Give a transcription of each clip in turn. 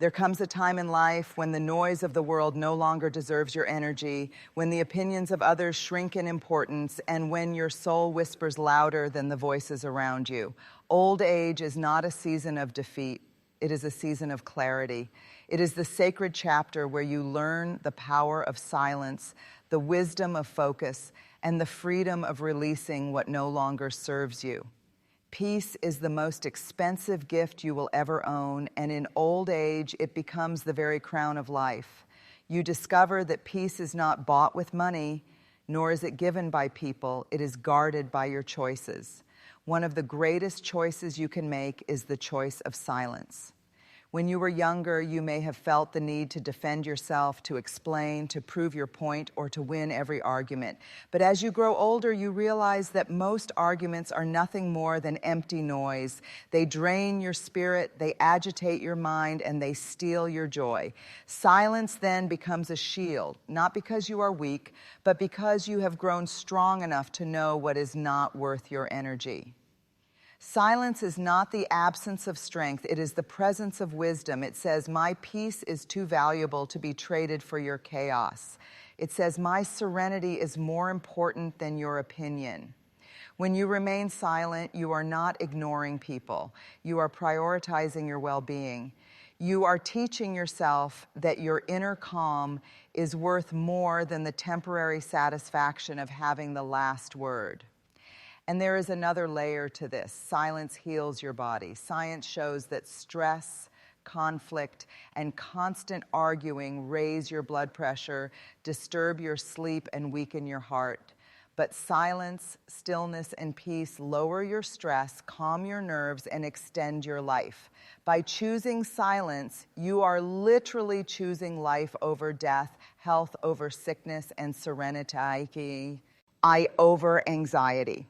There comes a time in life when the noise of the world no longer deserves your energy, when the opinions of others shrink in importance, and when your soul whispers louder than the voices around you. Old age is not a season of defeat. It is a season of clarity. It is the sacred chapter where you learn the power of silence, the wisdom of focus, and the freedom of releasing what no longer serves you. Peace is the most expensive gift you will ever own, and in old age, it becomes the very crown of life. You discover that peace is not bought with money, nor is it given by people. It is guarded by your choices. One of the greatest choices you can make is the choice of silence. When you were younger, you may have felt the need to defend yourself, to explain, to prove your point, or to win every argument. But as you grow older, you realize that most arguments are nothing more than empty noise. They drain your spirit, they agitate your mind, and they steal your joy. Silence then becomes a shield, not because you are weak, but because you have grown strong enough to know what is not worth your energy. Silence is not the absence of strength, it is the presence of wisdom. It says, my peace is too valuable to be traded for your chaos. It says, my serenity is more important than your opinion. When you remain silent, you are not ignoring people. You are prioritizing your well-being. You are teaching yourself that your inner calm is worth more than the temporary satisfaction of having the last word. And there is another layer to this. Silence heals your body. Science shows that stress, conflict, and constant arguing raise your blood pressure, disturb your sleep, and weaken your heart. But silence, stillness, and peace lower your stress, calm your nerves, and extend your life. By choosing silence, you are literally choosing life over death, health over sickness, and serenity over anxiety.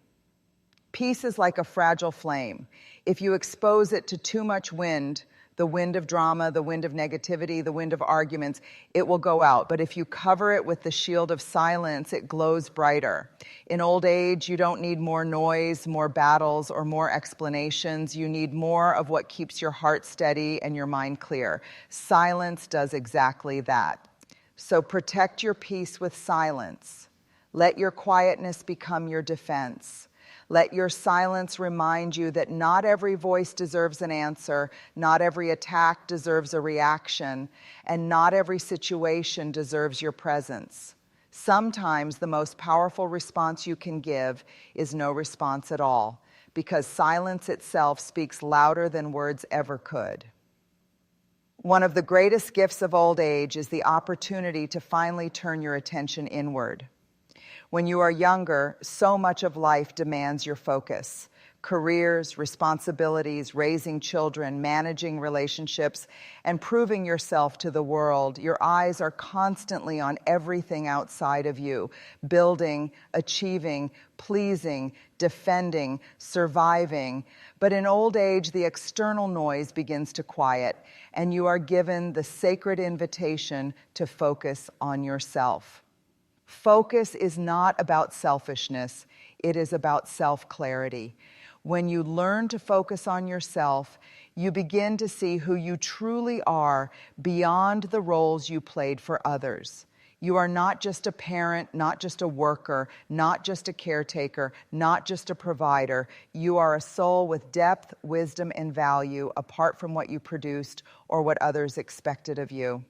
Peace is like a fragile flame. If you expose it to too much wind, the wind of drama, the wind of negativity, the wind of arguments, it will go out. But if you cover it with the shield of silence, it glows brighter. In old age, you don't need more noise, more battles, or more explanations. You need more of what keeps your heart steady and your mind clear. Silence does exactly that. So protect your peace with silence. Let your quietness become your defense. Let your silence remind you that not every voice deserves an answer, not every attack deserves a reaction, and not every situation deserves your presence. Sometimes the most powerful response you can give is no response at all, because silence itself speaks louder than words ever could. One of the greatest gifts of old age is the opportunity to finally turn your attention inward. When you are younger, so much of life demands your focus. Careers, responsibilities, raising children, managing relationships, and proving yourself to the world. Your eyes are constantly on everything outside of you, building, achieving, pleasing, defending, surviving. But in old age, the external noise begins to quiet, and you are given the sacred invitation to focus on yourself. Focus is not about selfishness, it is about self-clarity. When you learn to focus on yourself, you begin to see who you truly are beyond the roles you played for others. You are not just a parent, not just a worker, not just a caretaker, not just a provider. You are a soul with depth, wisdom, and value apart from what you produced or what others expected of you.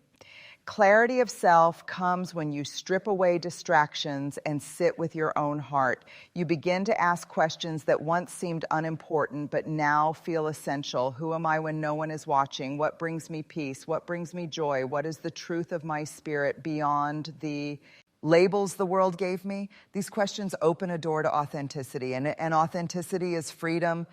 Clarity of self comes when you strip away distractions and sit with your own heart. You begin to ask questions that once seemed unimportant but now feel essential. Who am I when no one is watching? What brings me peace? What brings me joy? What is the truth of my spirit beyond the labels the world gave me? These questions open a door to authenticity, and authenticity is freedom.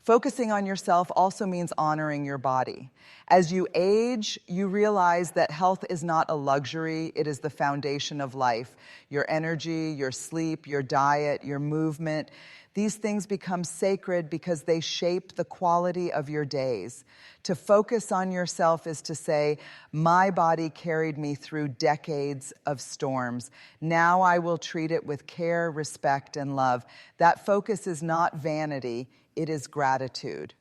Focusing on yourself also means honoring your body. As you age, you realize that health is not a luxury, it is the foundation of life. Your energy, your sleep, your diet, your movement, these things become sacred because they shape the quality of your days. To focus on yourself is to say, my body carried me through decades of storms. Now I will treat it with care, respect, and love. That focus is not vanity. It is gratitude.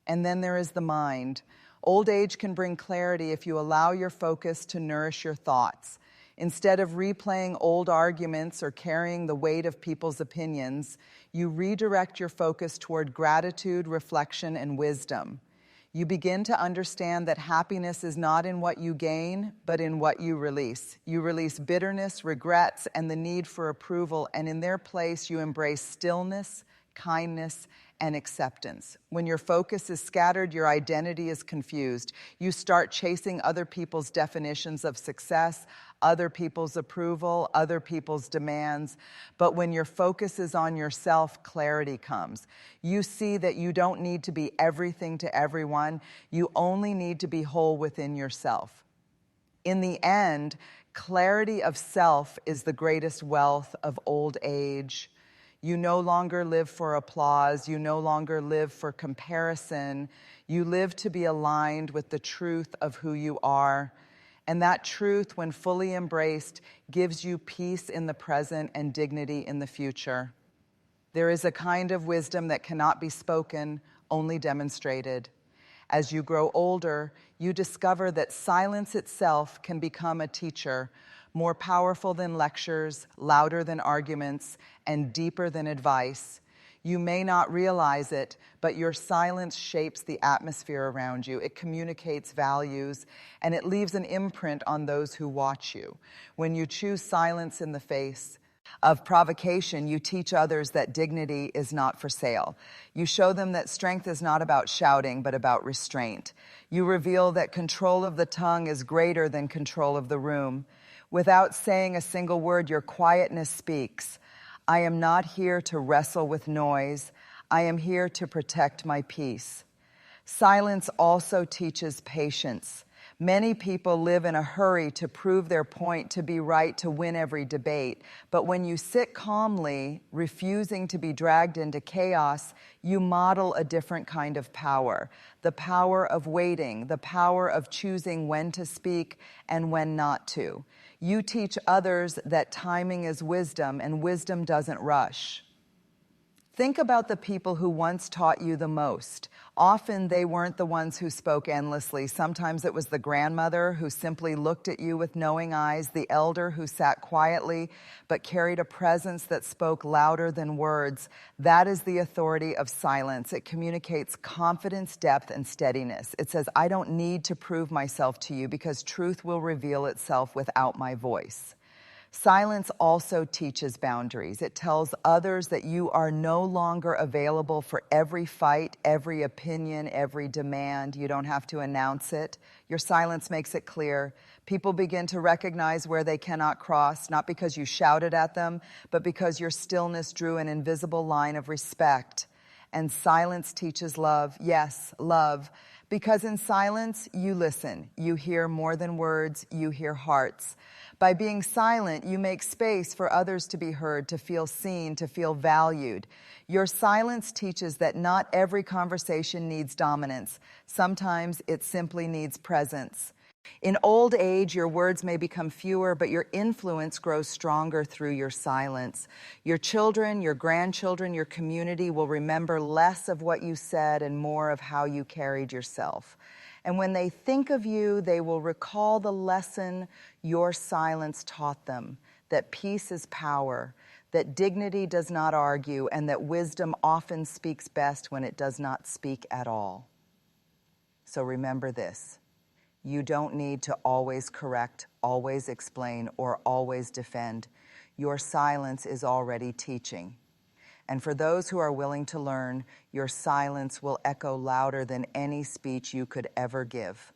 And then there is the mind. Old age can bring clarity if you allow your focus to nourish your thoughts. Instead of replaying old arguments or carrying the weight of people's opinions, you redirect your focus toward gratitude, reflection, and wisdom. You begin to understand that happiness is not in what you gain, but in what you release. You release bitterness, regrets, and the need for approval, and in their place, you embrace stillness, kindness, and acceptance. When your focus is scattered, your identity is confused. You start chasing other people's definitions of success, other people's approval, other people's demands. But when your focus is on yourself, clarity comes. You see that you don't need to be everything to everyone. You only need to be whole within yourself. In the end, clarity of self is the greatest wealth of old age. You no longer live for applause. You no longer live for comparison. You live to be aligned with the truth of who you are. And that truth, when fully embraced, gives you peace in the present and dignity in the future. There is a kind of wisdom that cannot be spoken, only demonstrated. As you grow older, you discover that silence itself can become a teacher, more powerful than lectures, louder than arguments, and deeper than advice. You may not realize it, but your silence shapes the atmosphere around you. It communicates values, and it leaves an imprint on those who watch you. When you choose silence in the face of provocation, you teach others that dignity is not for sale. You show them that strength is not about shouting, but about restraint. You reveal that control of the tongue is greater than control of the room. Without saying a single word, your quietness speaks. I am not here to wrestle with noise. I am here to protect my peace. Silence also teaches patience. Many people live in a hurry to prove their point, to be right, to win every debate. But when you sit calmly, refusing to be dragged into chaos, you model a different kind of power. The power of waiting, the power of choosing when to speak and when not to. You teach others that timing is wisdom, and wisdom doesn't rush. Think about the people who once taught you the most. Often they weren't the ones who spoke endlessly. Sometimes it was the grandmother who simply looked at you with knowing eyes, the elder who sat quietly but carried a presence that spoke louder than words. That is the authority of silence. It communicates confidence, depth, and steadiness. It says, I don't need to prove myself to you because truth will reveal itself without my voice. Silence also teaches boundaries. It tells others that you are no longer available for every fight, every opinion, every demand. You don't have to announce it. Your silence makes it clear. People begin to recognize where they cannot cross, not because you shouted at them, but because your stillness drew an invisible line of respect. And silence teaches love. Yes, love. Because in silence, you listen. You hear more than words. You hear hearts. By being silent, you make space for others to be heard, to feel seen, to feel valued. Your silence teaches that not every conversation needs dominance. Sometimes it simply needs presence. In old age, your words may become fewer, but your influence grows stronger through your silence. Your children, your grandchildren, your community will remember less of what you said and more of how you carried yourself. And when they think of you, they will recall the lesson your silence taught them, that peace is power, that dignity does not argue, and that wisdom often speaks best when it does not speak at all. So remember this. You don't need to always correct, always explain, or always defend. Your silence is already teaching. And for those who are willing to learn, your silence will echo louder than any speech you could ever give.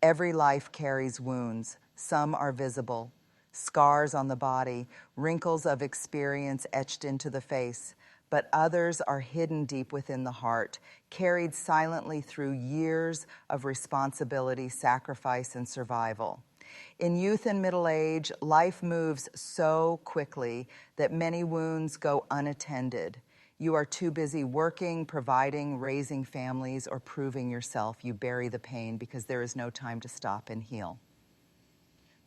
Every life carries wounds. Some are visible, scars on the body, wrinkles of experience etched into the face. But others are hidden deep within the heart, carried silently through years of responsibility, sacrifice, and survival. In youth and middle age, life moves so quickly that many wounds go unattended. You are too busy working, providing, raising families, or proving yourself. You bury the pain because there is no time to stop and heal.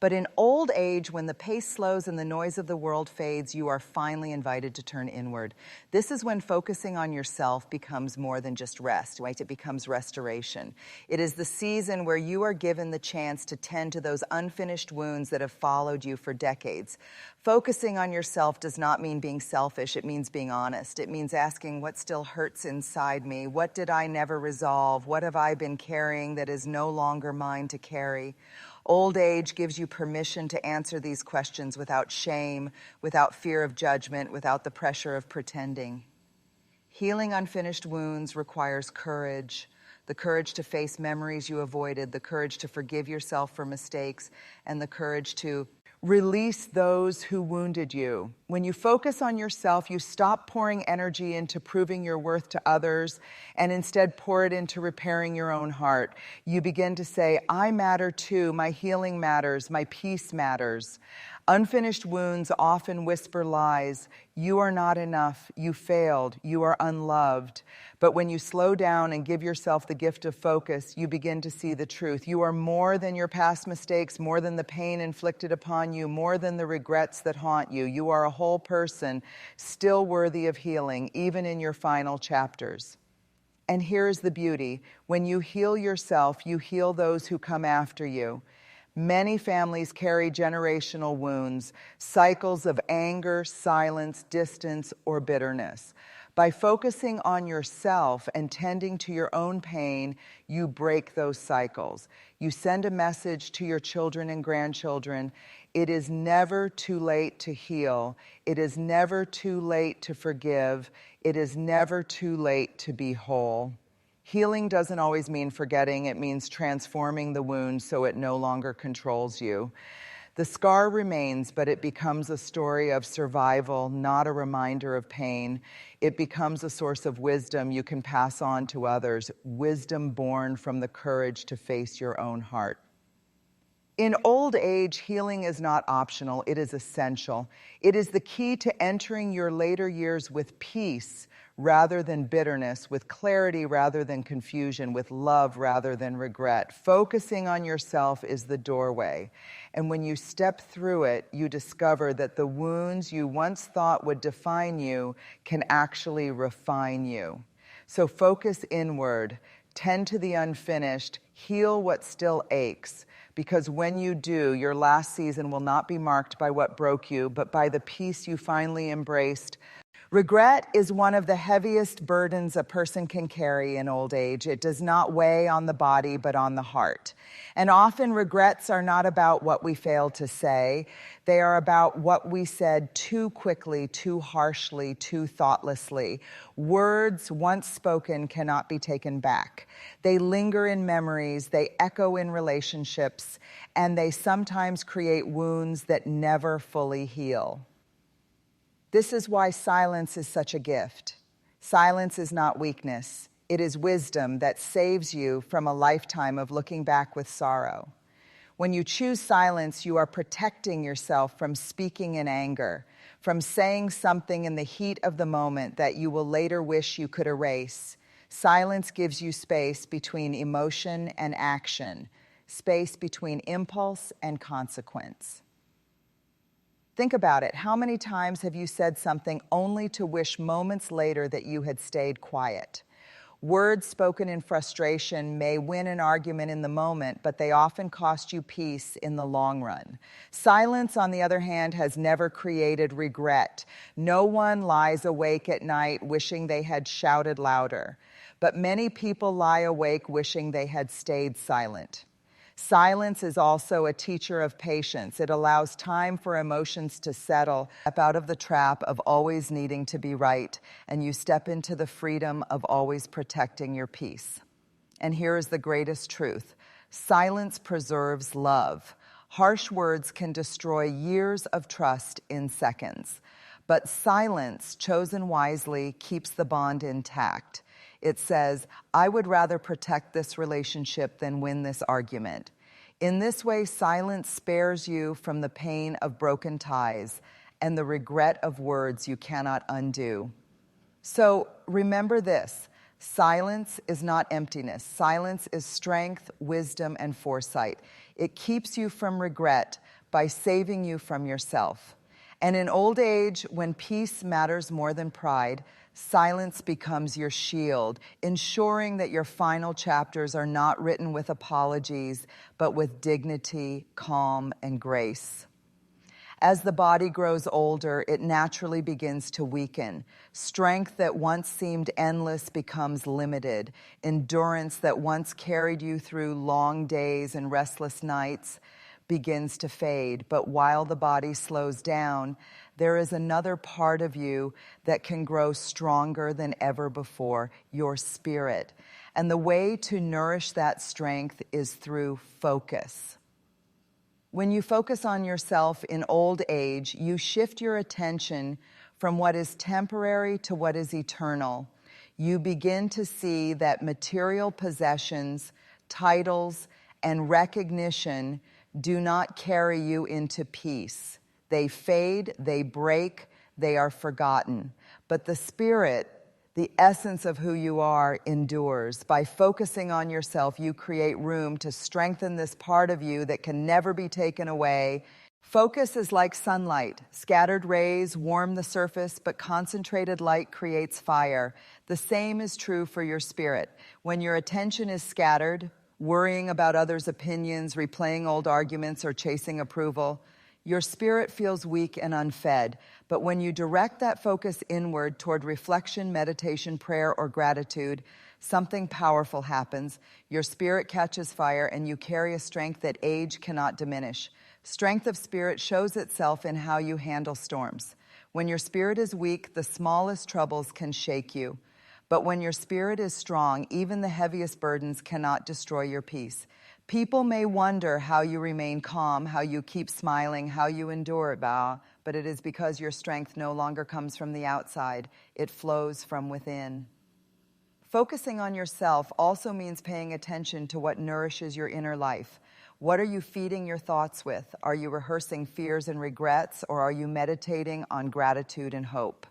But in old age, when the pace slows and the noise of the world fades, you are finally invited to turn inward. This is when focusing on yourself becomes more than just rest, right? It becomes restoration. It is the season where you are given the chance to tend to those unfinished wounds that have followed you for decades. Focusing on yourself does not mean being selfish. It means being honest. It means asking what still hurts inside me. What did I never resolve? What have I been carrying that is no longer mine to carry? Old age gives you permission to answer these questions without shame, without fear of judgment, without the pressure of pretending. Healing unfinished wounds requires courage, the courage to face memories you avoided, the courage to forgive yourself for mistakes, and the courage to release those who wounded you. When you focus on yourself, you stop pouring energy into proving your worth to others and instead pour it into repairing your own heart. You begin to say, I matter too, my healing matters, my peace matters. Unfinished wounds often whisper lies. You are not enough. You failed. You are unloved. But when you slow down and give yourself the gift of focus, you begin to see the truth. You are more than your past mistakes, more than the pain inflicted upon you, more than the regrets that haunt you. You are a whole person, still worthy of healing, even in your final chapters. And here's the beauty. When you heal yourself, you heal those who come after you. Many families carry generational wounds, cycles of anger, silence, distance, or bitterness. By focusing on yourself and tending to your own pain, you break those cycles. You send a message to your children and grandchildren. It is never too late to heal. It is never too late to forgive. It is never too late to be whole. Healing doesn't always mean forgetting. It means transforming the wound so it no longer controls you. The scar remains, but it becomes a story of survival, not a reminder of pain. It becomes a source of wisdom you can pass on to others, wisdom born from the courage to face your own heart. In old age, healing is not optional, it is essential. It is the key to entering your later years with peace rather than bitterness, with clarity rather than confusion, with love rather than regret. Focusing on yourself is the doorway. And when you step through it, you discover that the wounds you once thought would define you can actually refine you. So focus inward, tend to the unfinished, heal what still aches. Because when you do, your last season will not be marked by what broke you, but by the peace you finally embraced. Regret is one of the heaviest burdens a person can carry in old age. It does not weigh on the body, but on the heart. And often regrets are not about what we failed to say. They are about what we said too quickly, too harshly, too thoughtlessly. Words once spoken cannot be taken back. They linger in memories, they echo in relationships, and they sometimes create wounds that never fully heal. This is why silence is such a gift. Silence is not weakness. It is wisdom that saves you from a lifetime of looking back with sorrow. When you choose silence, you are protecting yourself from speaking in anger, from saying something in the heat of the moment that you will later wish you could erase. Silence gives you space between emotion and action, space between impulse and consequence. Think about it. How many times have you said something only to wish moments later that you had stayed quiet? Words spoken in frustration may win an argument in the moment, but they often cost you peace in the long run. Silence, on the other hand, has never created regret. No one lies awake at night wishing they had shouted louder, but many people lie awake wishing they had stayed silent. Silence is also a teacher of patience. It allows time for emotions to settle, step out of the trap of always needing to be right, and you step into the freedom of always protecting your peace. And here is the greatest truth. Silence preserves love. Harsh words can destroy years of trust in seconds, but silence, chosen wisely, keeps the bond intact. It says, I would rather protect this relationship than win this argument. In this way, silence spares you from the pain of broken ties and the regret of words you cannot undo. So remember this, Silence is not emptiness. Silence is strength, wisdom, and foresight. It keeps you from regret by saving you from yourself. And in old age, when peace matters more than pride, silence becomes your shield, ensuring that your final chapters are not written with apologies, but with dignity, calm, and grace. As the body grows older, it naturally begins to weaken. Strength that once seemed endless becomes limited. Endurance that once carried you through long days and restless nights begins to fade. But while the body slows down, there is another part of you that can grow stronger than ever before, your spirit. And the way to nourish that strength is through focus. When you focus on yourself in old age, you shift your attention from what is temporary to what is eternal. You begin to see that material possessions, titles, and recognition do not carry you into peace. They fade, they break, they are forgotten. But the spirit, the essence of who you are, endures. By focusing on yourself, you create room to strengthen this part of you that can never be taken away. Focus is like sunlight. Scattered rays warm the surface, but concentrated light creates fire. The same is true for your spirit. When your attention is scattered, worrying about others' opinions, replaying old arguments, or chasing approval, your spirit feels weak and unfed. But when you direct that focus inward toward reflection, meditation, prayer, or gratitude, something powerful happens. Your spirit catches fire, and you carry a strength that age cannot diminish. Strength of spirit shows itself in how you handle storms. When your spirit is weak, the smallest troubles can shake you. But when your spirit is strong, even the heaviest burdens cannot destroy your peace. People may wonder how you remain calm, how you keep smiling, how you endure, but it is because your strength no longer comes from the outside. It flows from within. Focusing on yourself also means paying attention to what nourishes your inner life. What are you feeding your thoughts with? Are you rehearsing fears and regrets, or are you meditating on gratitude and hope?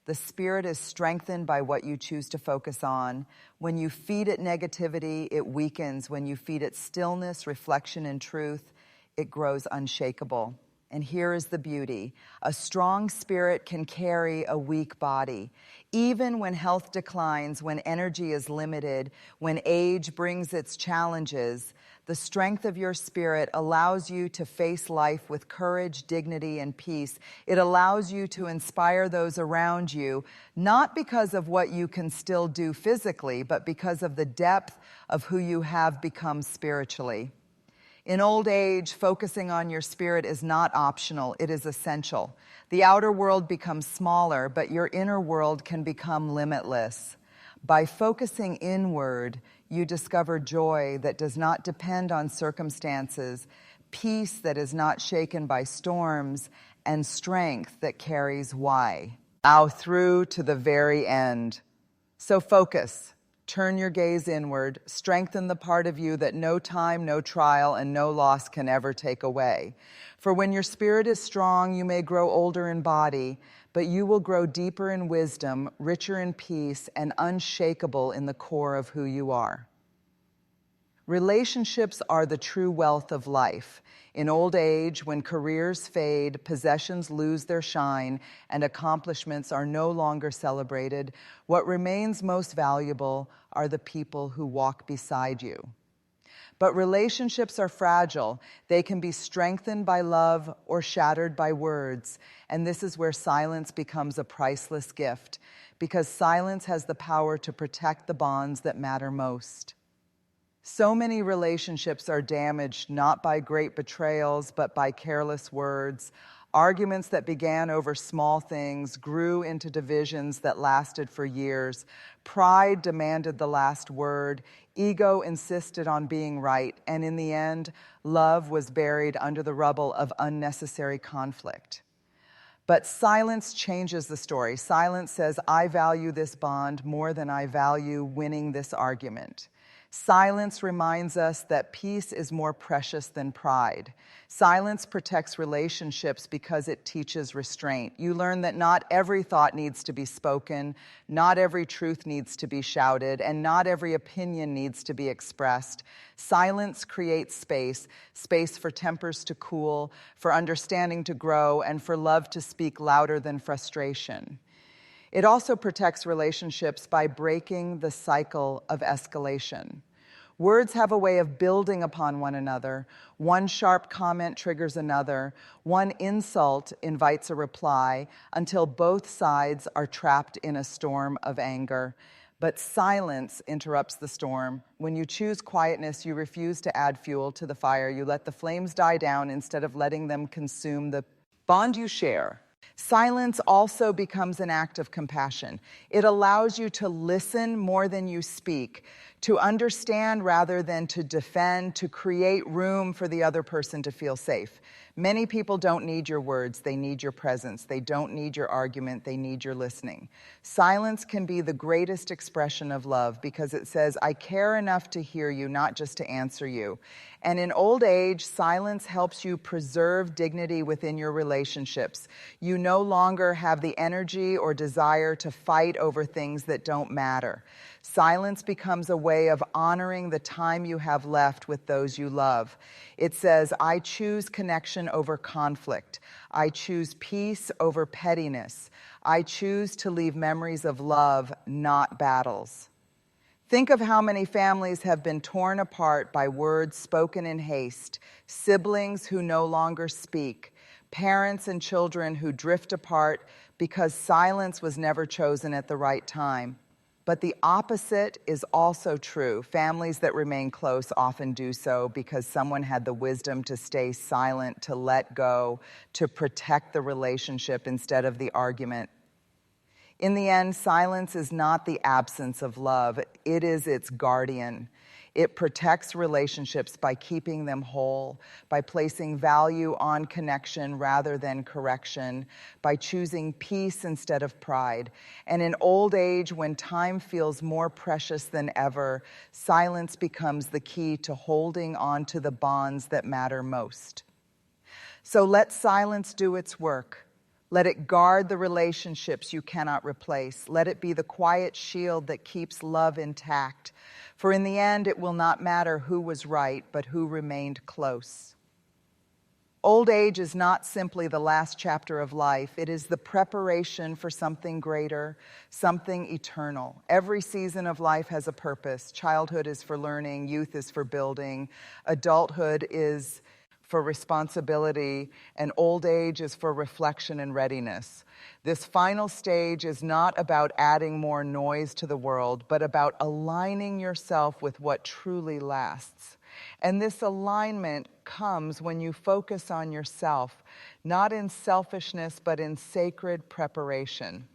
The spirit is strengthened by what you choose to focus on. When you feed it negativity, it weakens. When you feed it stillness, reflection, and truth, it grows unshakable. And here is the beauty. A strong spirit can carry a weak body. Even when health declines, when energy is limited, when age brings its challenges, the strength of your spirit allows you to face life with courage, dignity, and peace. It allows you to inspire those around you, not because of what you can still do physically, but because of the depth of who you have become spiritually. In old age, focusing on your spirit is not optional, it is essential. The outer world becomes smaller, but your inner world can become limitless. By focusing inward, you discover joy that does not depend on circumstances, peace that is not shaken by storms, and strength that carries why. Now through to the very end. So focus. Turn your gaze inward. Strengthen the part of you that no time, no trial, and no loss can ever take away. For when your spirit is strong, you may grow older in body, but you will grow deeper in wisdom, richer in peace, and unshakable in the core of who you are. Relationships are the true wealth of life. In old age, when careers fade, possessions lose their shine, and accomplishments are no longer celebrated, what remains most valuable are the people who walk beside you. But relationships are fragile. They can be strengthened by love or shattered by words. And this is where silence becomes a priceless gift, because silence has the power to protect the bonds that matter most. So many relationships are damaged not by great betrayals, but by careless words. Arguments that began over small things grew into divisions that lasted for years. Pride demanded the last word. Ego insisted on being right. And in the end, love was buried under the rubble of unnecessary conflict. But silence changes the story. Silence says, I value this bond more than I value winning this argument. Silence reminds us that peace is more precious than pride. Silence protects relationships because it teaches restraint. You learn that not every thought needs to be spoken, not every truth needs to be shouted, and not every opinion needs to be expressed. Silence creates space, space for tempers to cool, for understanding to grow, and for love to speak louder than frustration. It also protects relationships by breaking the cycle of escalation. Words have a way of building upon one another. One sharp comment triggers another. One insult invites a reply until both sides are trapped in a storm of anger. But silence interrupts the storm. When you choose quietness, you refuse to add fuel to the fire. You let the flames die down instead of letting them consume the bond you share. Silence also becomes an act of compassion. It allows you to listen more than you speak, to understand rather than to defend, to create room for the other person to feel safe. Many people don't need your words, they need your presence. They don't need your argument, they need your listening. Silence can be the greatest expression of love because it says, I care enough to hear you, not just to answer you. And in old age, silence helps you preserve dignity within your relationships. You no longer have the energy or desire to fight over things that don't matter. Silence becomes a way of honoring the time you have left with those you love. It says, I choose connection over conflict. I choose peace over pettiness. I choose to leave memories of love, not battles. Think of how many families have been torn apart by words spoken in haste, siblings who no longer speak, parents and children who drift apart because silence was never chosen at the right time. But the opposite is also true. Families that remain close often do so because someone had the wisdom to stay silent, to let go, to protect the relationship instead of the argument. In the end, silence is not the absence of love. It is its guardian. It protects relationships by keeping them whole, by placing value on connection rather than correction, by choosing peace instead of pride. And in old age, when time feels more precious than ever, silence becomes the key to holding on to the bonds that matter most. So let silence do its work. Let it guard the relationships you cannot replace. Let it be the quiet shield that keeps love intact. For in the end, it will not matter who was right, but who remained close. Old age is not simply the last chapter of life. It is the preparation for something greater, something eternal. Every season of life has a purpose. Childhood is for learning. Youth is for building. Adulthood is for responsibility, and old age is for reflection and readiness. This final stage is not about adding more noise to the world, but about aligning yourself with what truly lasts. And this alignment comes when you focus on yourself, not in selfishness, but in sacred preparation.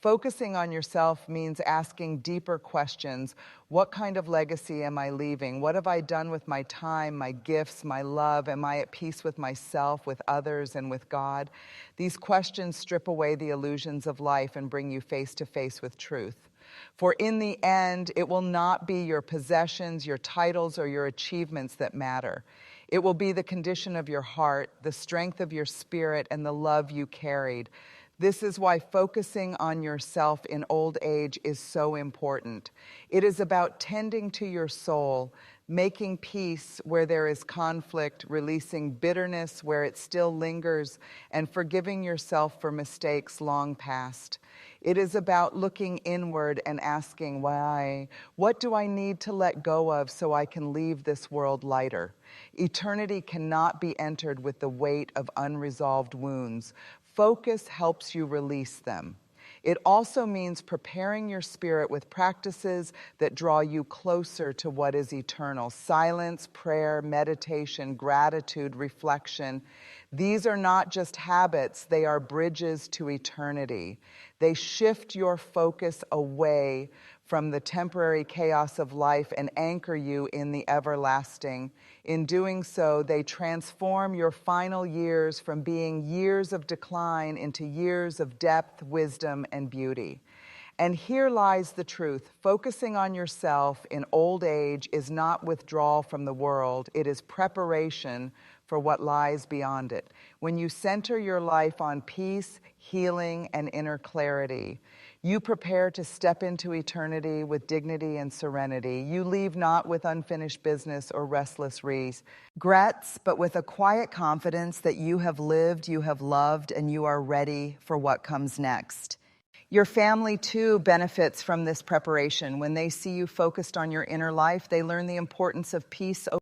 Focusing on yourself means asking deeper questions. What kind of legacy am I leaving? What have I done with my time, my gifts, my love? Am I at peace with myself, with others, and with God? These questions strip away the illusions of life and bring you face to face with truth. For in the end, it will not be your possessions, your titles, or your achievements that matter. It will be the condition of your heart, the strength of your spirit, and the love you carried. This is why focusing on yourself in old age is so important. It is about tending to your soul, making peace where there is conflict, releasing bitterness where it still lingers, and forgiving yourself for mistakes long past. It is about looking inward and asking why. What do I need to let go of so I can leave this world lighter? Eternity cannot be entered with the weight of unresolved wounds. Focus helps you release them. It also means preparing your spirit with practices that draw you closer to what is eternal. Silence, prayer, meditation, gratitude, reflection. These are not just habits, they are bridges to eternity. They shift your focus away from the temporary chaos of life and anchor you in the everlasting. In doing so, they transform your final years from being years of decline into years of depth, wisdom, and beauty. And here lies the truth. Focusing on yourself in old age is not withdrawal from the world. It is preparation for what lies beyond it. When you center your life on peace, healing, and inner clarity, you prepare to step into eternity with dignity and serenity. You leave not with unfinished business or restless regrets, but with a quiet confidence that you have lived, you have loved, and you are ready for what comes next. Your family, too, benefits from this preparation. When they see you focused on your inner life, they learn the importance of peace